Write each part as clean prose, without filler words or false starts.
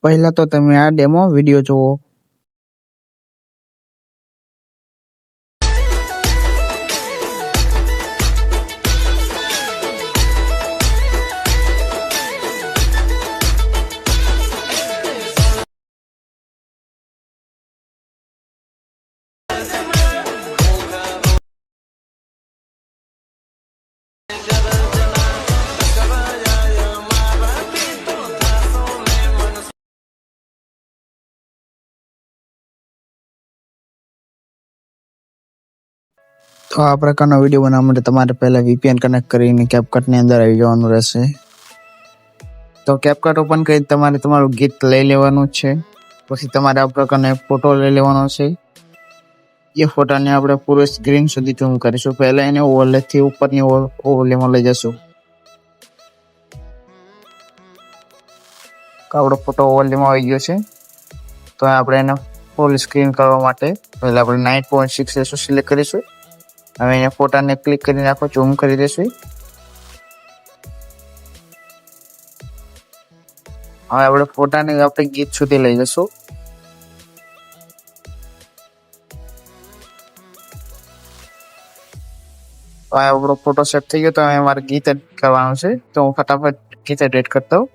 પહેલા તો તમે આ ડેમો વિડીયો જુઓ. તો આ પ્રકારનો વિડીયો બનાવવા માટે તમારે પહેલા VPN કનેક્ટ કરીને કેપકટની અંદર આવી જવાનું રહેશે. તો કેપકટ ઓપન કરી તમારે તમારું ગીત લઈ લેવાનું છે. પછી તમારે આ પ્રકારનો એક ફોટો લઈ લેવાનો છે. એ ફોટાને આપણે પૂરો સ્ક્રીન સુધી ઝૂમ કરીશું. પહેલા એને ઓવરલેથી ઉપરની ઓવરલેમાં લઈ જશું. આપણો ફોટો ઓવરલેમાં આવી ગયો છે. તો આપણે એને ફૂલ સ્ક્રીન કરવા માટે પહેલા આપણે 9.6 રેશિયો સિલેક્ટ કરીશું. હવે એને ફોટાને ક્લિક કરીને આખો ઝૂમ કરી દઈશું. હવે આપણે ફોટાને આપણે ગીત સુધી લઈ જશું. તો આપણો ફોટો સેટ થઈ ગયો. તો હવે મારે ગીત એડ કરવાનું છે. તો હું ફટાફટ ગીત એડ કરતો હોઉં.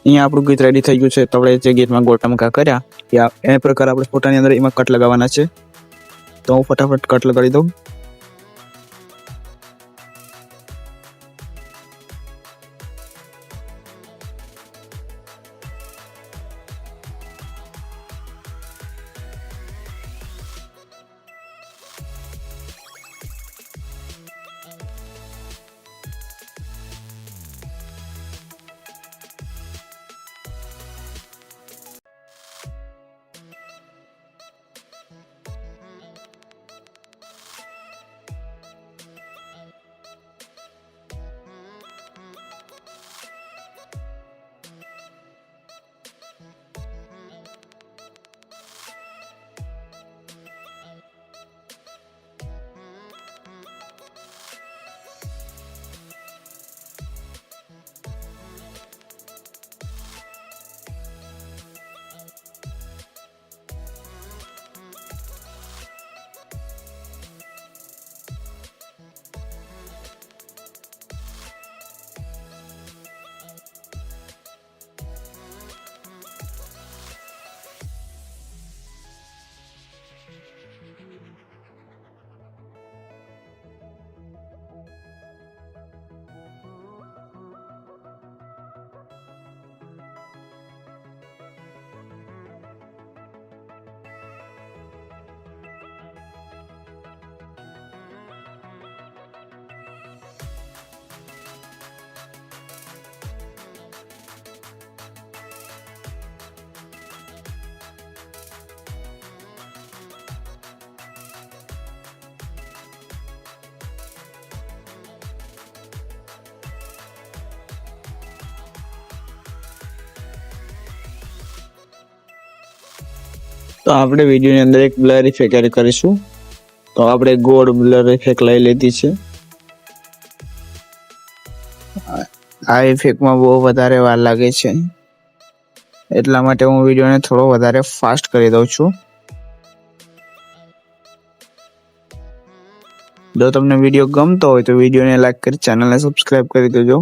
અહીંયા આપણું ગીત રેડી થઈ ગયું છે. તો આપણે જે ગીતમાં ગોટામકા કર્યા એ પ્રકાર આપણે ફોટાની અંદર એમાં કટ લગાવવાના છે. તો હું ફટાફટ કટ લગાડી દઉં. તો આપણે વિડીયોની અંદર એક બ્લર ઇફેક્ટ એડ કરીશું. તો આપણે ગોળ બ્લર ઇફેક્ટ લઈ લીધી છે. આ ઇફેક્ટમાં બહુ વધારે વાર લાગે છે, એટલા માટે હું વિડીયોને થોડો વધારે ફાસ્ટ કરી દઉં છું. જો તમને વિડીયો ગમતો હોય તો વિડીયોને લાઈક કરી ચેનલને સબસ્ક્રાઇબ કરી દેજો.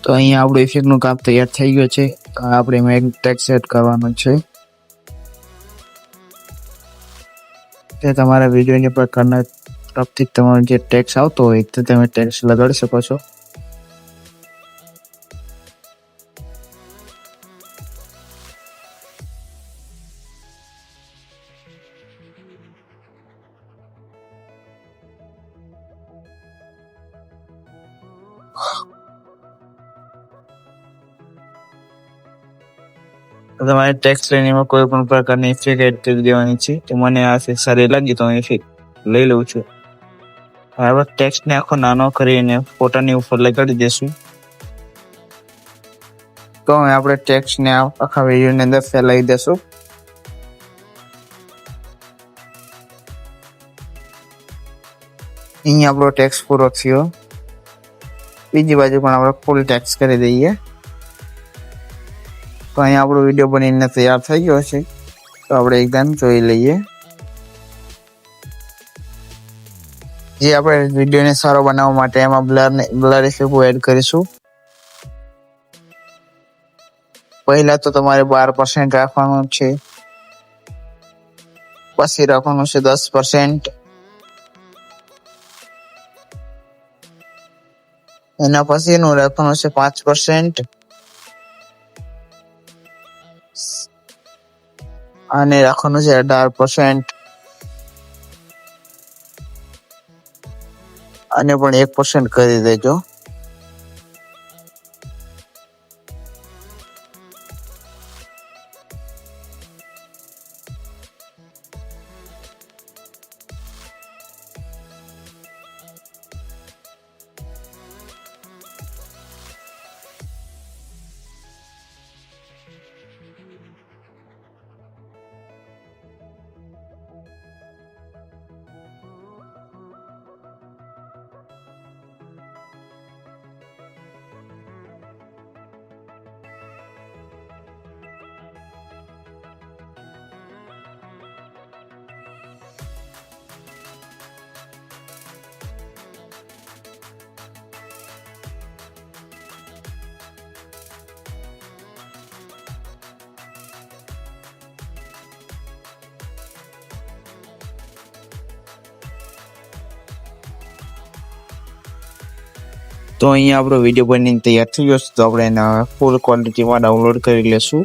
તો અહીંયા આપણું ઇફેક્ટનું કામ તૈયાર થઈ ગયું છે. તો આપણે એમાં એક ટેક્સ એડ કરવાનું છે. તે તમારા વિડીયોની પ્રકારના તરફથી તમારો જે ટેક્સ આવતો હોય તો તમે ટેક્સ લગાડી શકો છો. તમારે ટેક્સ લઈને એમાં કોઈ પણ પ્રકારની ઇફેક્ટ એડ કરી દેવાની છે. તો મને આ ઇફેક્ટ સારી લાગી તો હું ઇફેક્ટ લઈ લઉં છું. હવે ટેક્સને આખો નાનો કરીને ફોટાની ઉપર લગાડી દેશું. તો હવે આપણે ટેક્સને આખા વિડીયોની અંદર ફેલાવી દેશું. અહીંયા આપણો ટેક્સ પૂરો થયો. બીજી બાજુ પણ આપણે ફૂલ ટેક્સ કરી દઈએ. તો અહીંયા આપણો વિડીયો બનીને તૈયાર થઈ ગયો છે. તો આપણે એકદમ જોઈ લઈએ. જે આપણે વિડીયોને સારો બનાવવા માટે એમાં બ્લર ઇફેક્ટ એડ કરીશું. પહેલા તો તમારે 12% રાખવાનું છે, પછી રાખવાનું છે 10%, એના પછીનું રાખવાનું છે 5%, અને રાખવાનું છે 18%, અને પણ 1% કરી દેજો. તો અહીંયા આપણો વિડીયો બનીને તૈયાર થઈ ગયો છે. તો આપણે એના ફૂલ ક્વોલિટીમાં ડાઉનલોડ કરી લેશું.